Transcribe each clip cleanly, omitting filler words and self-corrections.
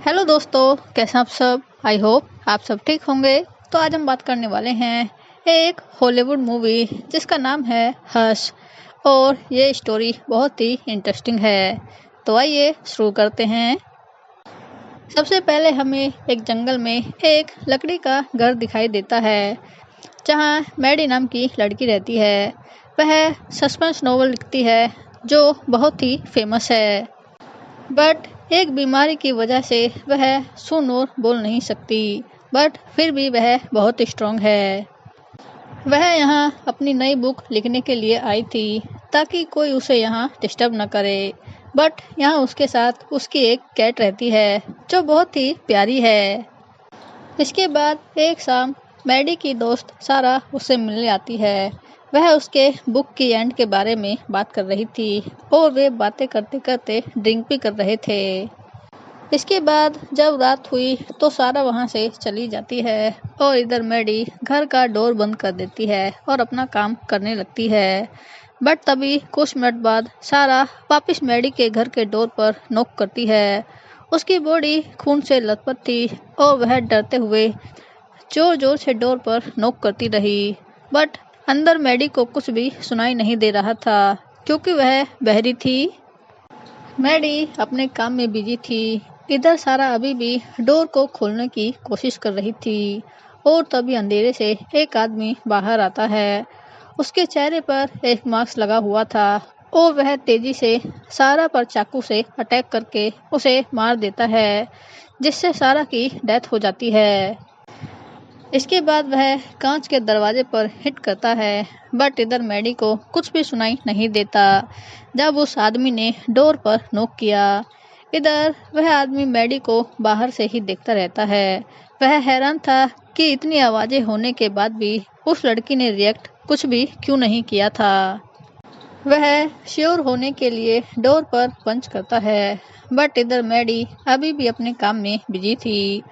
Hello दोस्तों, कैसे हैं आप सब। आई होप आप सब ठीक होंगे। तो आज हम बात करने वाले हैं एक हॉलीवुड मूवी जिसका नाम है हश। और ये स्टोरी बहुत ही इंटरेस्टिंग है। तो आइए शुरू करते हैं। सबसे पहले हमें एक जंगल में एक लकड़ी का घर दिखाई देता है जहाँ मैडी नाम की लड़की रहती है। वह सस्पेंस नॉवल लिखती है जो बहुत ही फेमस है। बट एक बीमारी की वजह से वह सुन और बोल नहीं सकती। बट फिर भी वह बहुत स्ट्रांग है। वह यहाँ अपनी नई बुक लिखने के लिए आई थी ताकि कोई उसे यहाँ डिस्टर्ब न करे। बट यहाँ उसके साथ उसकी एक कैट रहती है जो बहुत ही प्यारी है। इसके बाद एक शाम मैडी की दोस्त सारा उससे मिलने आती है। वह उसके बुक की एंड के बारे में बात कर रही थी और वे बातें करते करते ड्रिंक भी कर रहे थे। इसके बाद जब रात हुई तो सारा वहां से चली जाती है और इधर मैडी घर का डोर बंद कर देती है और अपना काम करने लगती है। बट तभी कुछ मिनट बाद सारा वापस मैडी के घर के डोर पर नॉक करती है। उसकी बॉडी खून से लथपथ थी और वह डरते हुए जोर जोर से डोर पर नॉक करती रही। बट अंदर मैडी को कुछ भी सुनाई नहीं दे रहा था क्योंकि वह बहरी थी। मैडी अपने काम में बिजी थी। इधर सारा अभी भी डोर को खोलने की कोशिश कर रही थी और तभी अंधेरे से एक आदमी बाहर आता है। उसके चेहरे पर एक मास्क लगा हुआ था और वह तेजी से सारा पर चाकू से अटैक करके उसे मार देता है जिससे सारा की डेथ हो जाती है। इसके बाद वह कांच के दरवाजे पर हिट करता है बट इधर मैडी को कुछ भी सुनाई नहीं देता जब उस आदमी ने डोर पर नॉक किया। इधर वह आदमी मैडी को बाहर से ही देखता रहता है। वह हैरान था कि इतनी आवाजें होने के बाद भी उस लड़की ने रिएक्ट कुछ भी क्यों नहीं किया था। वह श्योर होने के लिए डोर पर पंच करता है बट इधर मैडी अभी भी अपने काम में बिजी थी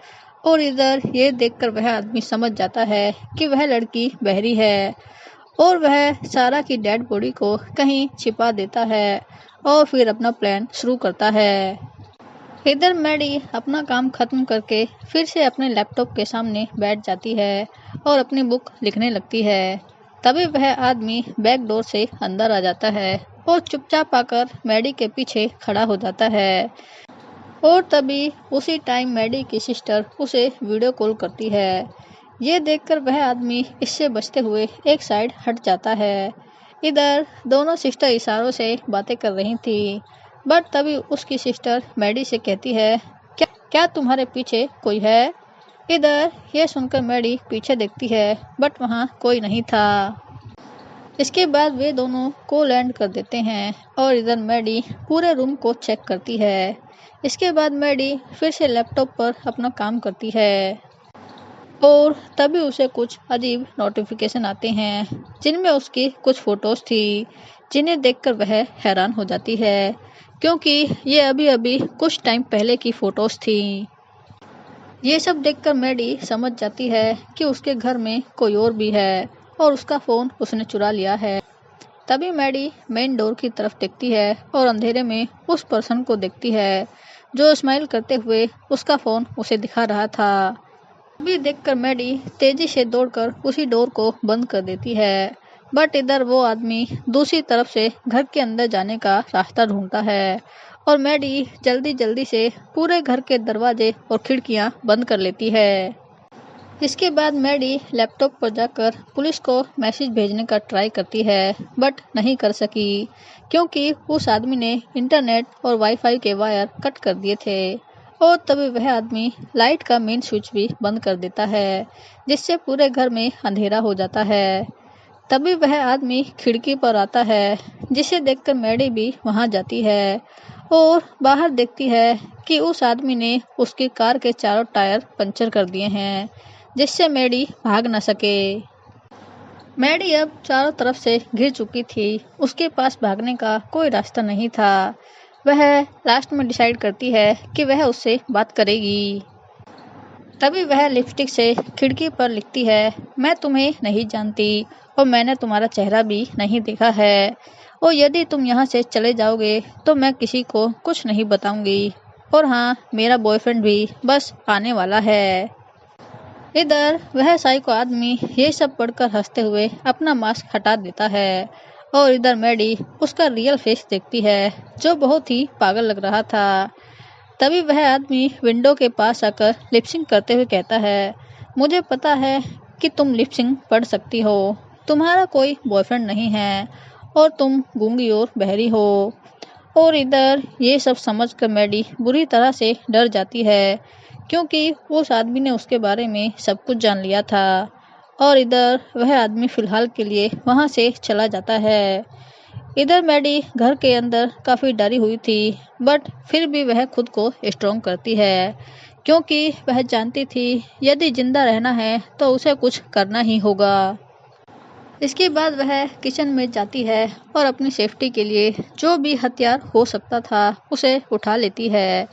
और इधर ये देखकर वह आदमी समझ जाता है कि वह लड़की बहरी है और वह सारा की डेड बॉडी को कहीं छिपा देता है और फिर अपना प्लान शुरू करता है। इधर मैडी अपना काम खत्म करके फिर से अपने लैपटॉप के सामने बैठ जाती है और अपनी बुक लिखने लगती है। तभी वह आदमी बैक डोर से अंदर आ जाता है और चुपचाप आकर मैडी के पीछे खड़ा हो जाता है। और तभी उसी टाइम मैडी की सिस्टर उसे वीडियो कॉल करती है। ये देखकर वह आदमी इससे बचते हुए एक साइड हट जाता है। इधर दोनों सिस्टर इशारों से बातें कर रही थी बट तभी उसकी सिस्टर मैडी से कहती है, क्या तुम्हारे पीछे कोई है। इधर ये सुनकर मैडी पीछे देखती है बट वहाँ कोई नहीं था। इसके बाद वे दोनों को लैंड कर देते हैं और इधर मैडी पूरे रूम को चेक करती है। इसके बाद मैडी फिर से लैपटॉप पर अपना काम करती है और तभी उसे कुछ अजीब नोटिफिकेशन आते हैं जिनमें उसकी कुछ फोटोज थी जिन्हें देखकर वह हैरान हो जाती है क्योंकि ये अभी अभी कुछ टाइम पहले की फोटोज थी। ये सब देखकर मैडी समझ जाती है कि उसके घर में कोई और भी है और उसका फ़ोन उसने चुरा लिया है। तभी मैडी मेन डोर की तरफ देखती है और अंधेरे में उस पर्सन को देखती है जो स्माइल करते हुए उसका फ़ोन उसे दिखा रहा था। अभी देखकर मैडी तेजी से दौड़कर उसी डोर को बंद कर देती है बट इधर वो आदमी दूसरी तरफ से घर के अंदर जाने का रास्ता ढूंढता है और मैडी जल्दी जल्दी से पूरे घर के दरवाजे और खिड़कियां बंद कर लेती है। इसके बाद मैडी लैपटॉप पर जाकर पुलिस को मैसेज भेजने का ट्राई करती है बट नहीं कर सकी क्योंकि उस आदमी ने इंटरनेट और वाईफाई के वायर कट कर दिए थे। और तभी वह आदमी लाइट का मेन स्विच भी बंद कर देता है जिससे पूरे घर में अंधेरा हो जाता है। तभी वह आदमी खिड़की पर आता है जिसे देखकर मैडी भी वहां जाती है और बाहर देखती है कि उस आदमी ने उसकी कार के चारों टायर पंचर कर दिए हैं जिससे मैडी भाग न सके। मैडी अब चारों तरफ से घिर चुकी थी। उसके पास भागने का कोई रास्ता नहीं था। वह लास्ट में डिसाइड करती है कि वह उससे बात करेगी। तभी वह लिपस्टिक से खिड़की पर लिखती है, मैं तुम्हें नहीं जानती और मैंने तुम्हारा चेहरा भी नहीं देखा है और यदि तुम यहाँ से चले जाओगे तो मैं किसी को कुछ नहीं बताऊंगी। और हाँ, मेरा बॉयफ्रेंड भी बस आने वाला है। इधर वह साइको आदमी ये सब पढ़कर हंसते हुए अपना मास्क हटा देता है और इधर मैडी उसका रियल फेस देखती है जो बहुत ही पागल लग रहा था। तभी वह आदमी विंडो के पास आकर लिपसिंग करते हुए कहता है, मुझे पता है कि तुम लिपसिंग पढ़ सकती हो, तुम्हारा कोई बॉयफ्रेंड नहीं है और तुम गूंगी और बहरी हो। और इधर ये सब समझकर मैडी बुरी तरह से डर जाती है क्योंकि उस आदमी ने उसके बारे में सब कुछ जान लिया था। और इधर वह आदमी फिलहाल के लिए वहां से चला जाता है। इधर मैडी घर के अंदर काफी डरी हुई थी, बट फिर भी वह खुद को स्ट्रोंग करती है क्योंकि वह जानती थी यदि जिंदा रहना है तो उसे कुछ करना ही होगा। इसके बाद वह किचन में जाती है और अपनी सेफ्टी के लिए जो भी हथियार हो सकता था उसे उठा लेती है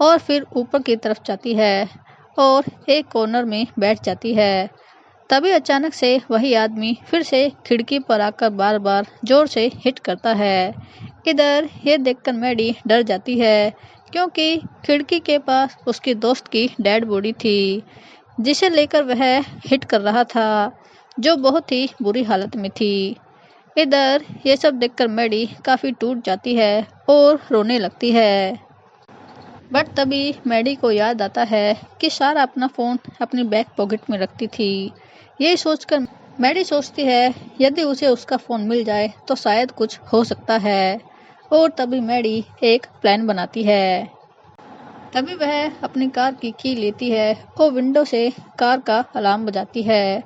और फिर ऊपर की तरफ जाती है और एक कॉर्नर में बैठ जाती है। तभी अचानक से वही आदमी फिर से खिड़की पर आकर बार बार जोर से हिट करता है। इधर ये देखकर मैडी डर जाती है क्योंकि खिड़की के पास उसकी दोस्त की डेड बॉडी थी जिसे लेकर वह हिट कर रहा था जो बहुत ही बुरी हालत में थी। इधर ये सब देखकर मैडी काफी टूट जाती है और रोने लगती है। बट तभी मैडी को याद आता है कि सारा अपना फोन अपनी बैक पॉकेट में रखती थी। ये सोचकर मैडी सोचती है यदि उसे उसका फोन मिल जाए तो शायद कुछ हो सकता है। और तभी मैडी एक प्लान बनाती है। तभी वह अपनी कार की की लेती है और विंडो से कार का अलार्म बजाती है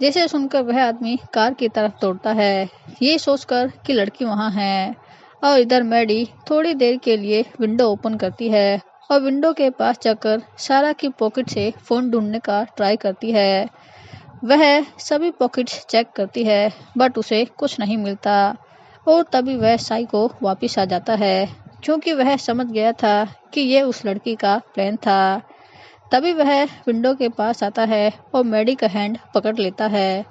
जिसे सुनकर वह आदमी कार की तरफ दौड़ता है ये सोचकर कि लड़की वहां है। और इधर मैडी थोड़ी देर के लिए विंडो ओपन करती है और विंडो के पास जाकर सारा की पॉकेट से फोन ढूंढने का ट्राई करती है। वह सभी पॉकेट्स चेक करती है बट उसे कुछ नहीं मिलता। और तभी वह साइको वापिस आ जाता है क्योंकि वह समझ गया था कि ये उस लड़की का प्लान था। तभी वह विंडो के पास आता है और मैडी का हैंड पकड़ लेता है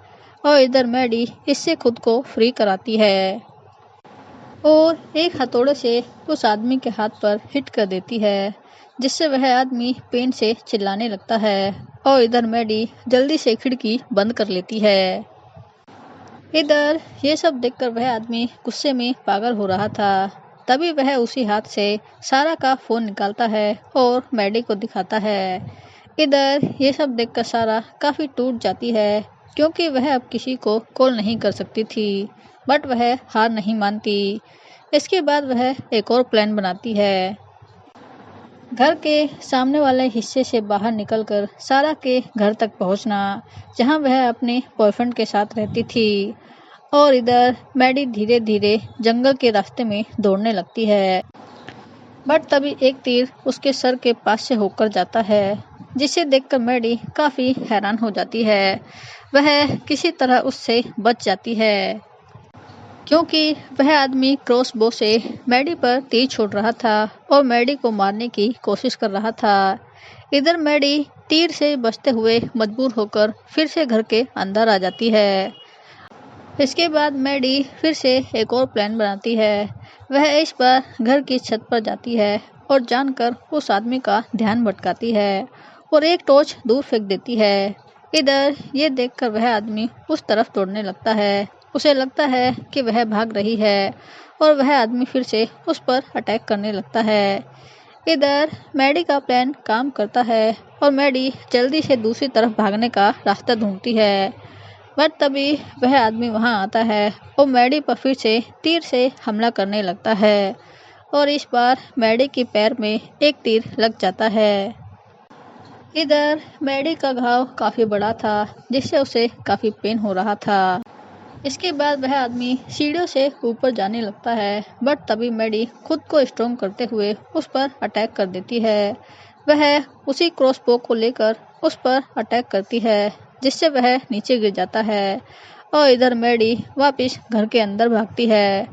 और इधर मैडी इससे खुद को फ्री कराती है और एक हथौड़े से उस आदमी के हाथ पर हिट कर देती है जिससे वह आदमी पेन से चिल्लाने लगता है। और इधर मैडी जल्दी से खिड़की बंद कर लेती है। इधर ये सब देखकर वह आदमी गुस्से में पागल हो रहा था। तभी वह उसी हाथ से सारा का फोन निकालता है और मैडी को दिखाता है। इधर ये सब देखकर सारा काफी टूट जाती है क्योंकि वह अब किसी को कॉल नहीं कर सकती थी बट वह हार नहीं मानती। इसके बाद वह एक और प्लान बनाती है। घर के सामने वाले हिस्से से बाहर निकलकर सारा के घर तक पहुंचना जहां वह अपने बॉयफ्रेंड के साथ रहती थी। और इधर मैडी धीरे धीरे जंगल के रास्ते में दौड़ने लगती है बट तभी एक तीर उसके सर के पास से होकर जाता है जिसे देखकर मैडी काफी हैरान हो जाती है। वह किसी तरह उससे बच जाती है क्योंकि वह आदमी क्रॉसबो से मैडी पर तीर छोड़ रहा था और मैडी को मारने की कोशिश कर रहा था। इधर मैडी तीर से बचते हुए मजबूर होकर फिर से घर के अंदर आ जाती है। इसके बाद मैडी फिर से एक और प्लान बनाती है। वह इस बार घर की छत पर जाती है और जानकर उस आदमी का ध्यान भटकाती है और एक टॉर्च दूर फेंक देती है। इधर ये देखकर वह आदमी उस तरफ दौड़ने लगता है। उसे लगता है कि वह भाग रही है और वह आदमी फिर से उस पर अटैक करने लगता है। इधर मैडी का प्लान काम करता है और मैडी जल्दी से दूसरी तरफ भागने का रास्ता ढूंढती है बट तभी वह आदमी वहां आता है और मैडी पर फिर से तीर से हमला करने लगता है और इस बार मैडी के पैर में एक तीर लग जाता है। इधर मैडी का घाव काफी बड़ा था जिससे उसे काफी पेन हो रहा था। इसके बाद वह आदमी सीढ़ियों से ऊपर जाने लगता है बट तभी मैडी खुद को स्ट्रोंग करते हुए उस पर अटैक कर देती है। वह उसी क्रॉसबो को लेकर उस पर अटैक करती है जिससे वह नीचे गिर जाता है और इधर मैडी वापस घर के अंदर भागती है।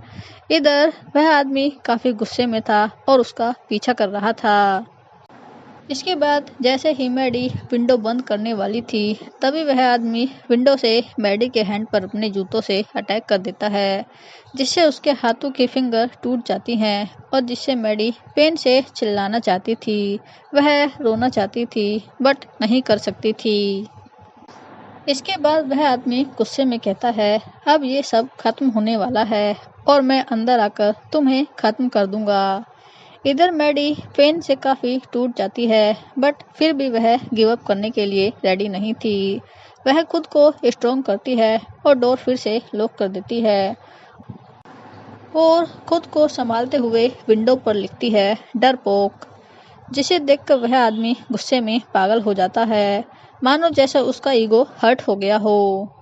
इधर वह आदमी काफी गुस्से में था और उसका पीछा कर रहा था। इसके बाद जैसे ही मैडी विंडो बंद करने वाली थी, तभी वह आदमी विंडो से मैडी के हैंड पर अपने जूतों से अटैक कर देता है, जिससे उसके हाथों की फिंगर टूट जाती हैं और जिससे मैडी पेन से चिल्लाना चाहती थी। वह रोना चाहती थी बट नहीं कर सकती थी। इसके बाद वह आदमी गुस्से में कहता है, अब ये सब खत्म होने वाला है और मैं अंदर आकर तुम्हें खत्म कर दूंगा। इधर मैडी पेन से काफी टूट जाती है बट फिर भी वह गिव अप करने के लिए रेडी नहीं थी। वह खुद को स्ट्रोंग करती है और डोर फिर से लॉक कर देती है और खुद को संभालते हुए विंडो पर लिखती है डरपोक, जिसे देखकर वह आदमी गुस्से में पागल हो जाता है, मानो जैसा उसका ईगो हर्ट हो गया हो।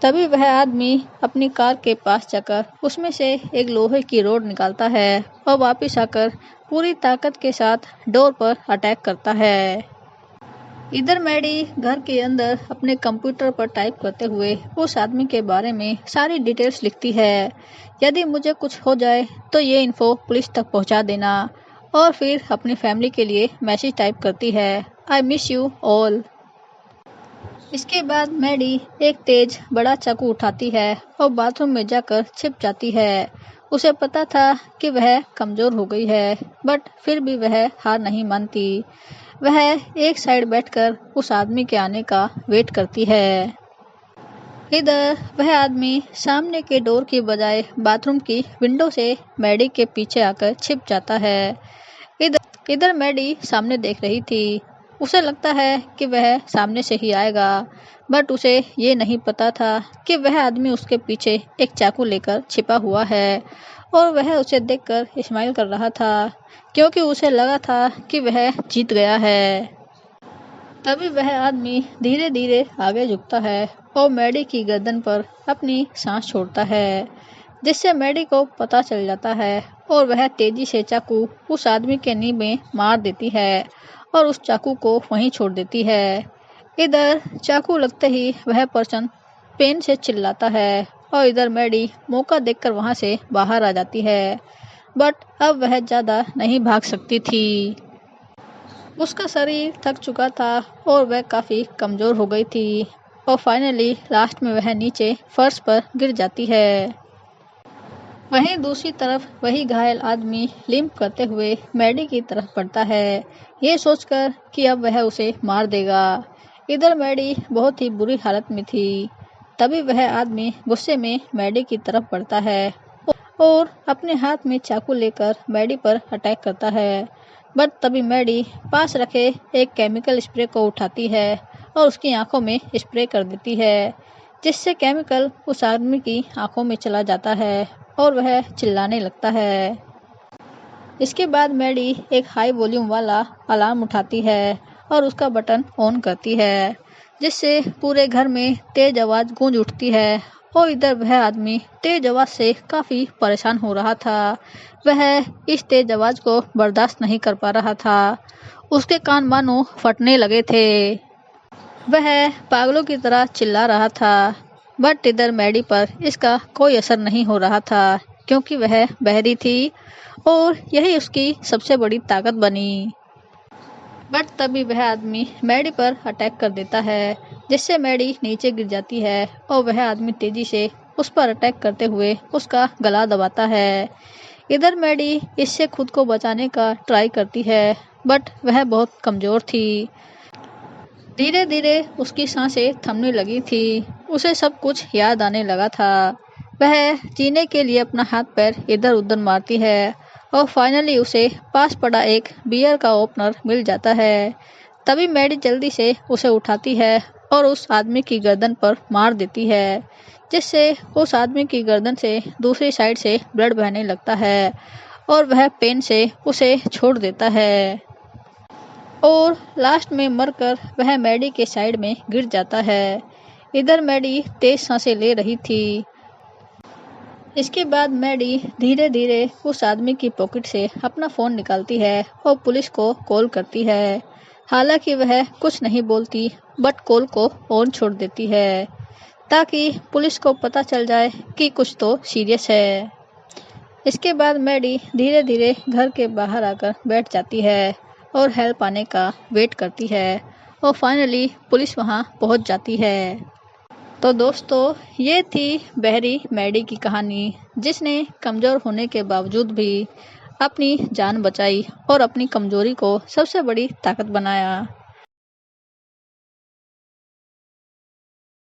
तभी वह आदमी अपनी कार के पास जाकर उसमें से एक लोहे की रोड निकालता है और वापस आकर पूरी ताकत के साथ डोर पर अटैक करता है। इधर मैडी घर के अंदर अपने कंप्यूटर पर टाइप करते हुए उस आदमी के बारे में सारी डिटेल्स लिखती है। यदि मुझे कुछ हो जाए तो ये इन्फो पुलिस तक पहुंचा देना, और फिर अपनी फैमिली के लिए मैसेज टाइप करती है, आई मिस यू ऑल। इसके बाद मैडी एक तेज बड़ा चाकू उठाती है और बाथरूम में जाकर छिप जाती है। उसे पता था कि वह कमजोर हो गई है बट फिर भी वह हार नहीं मानती। वह एक साइड बैठकर उस आदमी के आने का वेट करती है। इधर वह आदमी सामने के डोर की बजाय बाथरूम की विंडो से मैडी के पीछे आकर छिप जाता है। इधर मैडी सामने देख रही थी। उसे लगता है कि वह सामने से ही आएगा बट उसे ये नहीं पता था कि वह आदमी उसके पीछे एक चाकू लेकर छिपा हुआ है और वह उसे देखकर स्माइल कर रहा था, क्योंकि उसे लगा था कि वह जीत गया है। तभी वह आदमी धीरे धीरे आगे झुकता है और मैडी की गर्दन पर अपनी सांस छोड़ता है, जिससे मैडी को पता चल जाता है और वह तेजी से चाकू उस आदमी के नी में मार देती है और उस चाकू को वहीं छोड़ देती है। इधर चाकू लगते ही वह पर्सन पेन से चिल्लाता है और इधर मैडी मौका देखकर वहां से बाहर आ जाती है, बट अब वह ज्यादा नहीं भाग सकती थी। उसका शरीर थक चुका था और वह काफी कमजोर हो गई थी और फाइनली लास्ट में वह नीचे फर्श पर गिर जाती है। वहीं दूसरी तरफ वही घायल आदमी लिम्प करते हुए मैडी की तरफ बढ़ता है, ये सोचकर कि अब वह उसे मार देगा। इधर मैडी बहुत ही बुरी हालत में थी। तभी वह आदमी गुस्से में मैडी की तरफ बढ़ता है और अपने हाथ में चाकू लेकर मैडी पर अटैक करता है, बट तभी मैडी पास रखे एक केमिकल स्प्रे को उठाती है और उसकी आंखों में स्प्रे कर देती है, जिससे केमिकल उस आदमी की आंखों में चला जाता है और वह चिल्लाने लगता है। इसके बाद मैडी एक हाई वॉल्यूम वाला अलार्म उठाती है और उसका बटन ऑन करती है, जिससे पूरे घर में तेज आवाज गूंज उठती है और इधर वह आदमी तेज आवाज से काफी परेशान हो रहा था। वह इस तेज आवाज को बर्दाश्त नहीं कर पा रहा था। उसके कान मानो फटने लगे थे। वह पागलों की तरह चिल्ला रहा था, बट इधर मैडी पर इसका कोई असर नहीं हो रहा था, क्योंकि वह बहरी थी और यही उसकी सबसे बड़ी ताकत बनी। बट तभी वह आदमी मैडी पर अटैक कर देता है, जिससे मैडी नीचे गिर जाती है और वह आदमी तेजी से उस पर अटैक करते हुए उसका गला दबाता है। इधर मैडी इससे खुद को बचाने का ट्राई करती है, बट वह बहुत कमजोर थी। धीरे धीरे उसकी सांसें थमने लगी थी। उसे सब कुछ याद आने लगा था। वह जीने के लिए अपना हाथ पैर इधर उधर मारती है और फाइनली उसे पास पड़ा एक बियर का ओपनर मिल जाता है। तभी मैडी जल्दी से उसे उठाती है और उस आदमी की गर्दन पर मार देती है, जिससे उस आदमी की गर्दन से दूसरी साइड से ब्लड बहने लगता है और वह पेन से उसे छोड़ देता है और लास्ट में मरकर वह मैडी के साइड में गिर जाता है। इधर मैडी तेज सांसें ले रही थी। इसके बाद मैडी धीरे धीरे उस आदमी की पॉकेट से अपना फोन निकालती है और पुलिस को कॉल करती है। हालांकि वह कुछ नहीं बोलती, बट कॉल को ऑन छोड़ देती है ताकि पुलिस को पता चल जाए कि कुछ तो सीरियस है। इसके बाद मैडी धीरे धीरे घर के बाहर आकर बैठ जाती है और हेल्प आने का वेट करती है और फाइनली पुलिस वहां पहुंच जाती है। तो दोस्तों, ये थी बहरी मैडी की कहानी, जिसने कमज़ोर होने के बावजूद भी अपनी जान बचाई और अपनी कमज़ोरी को सबसे बड़ी ताकत बनाया।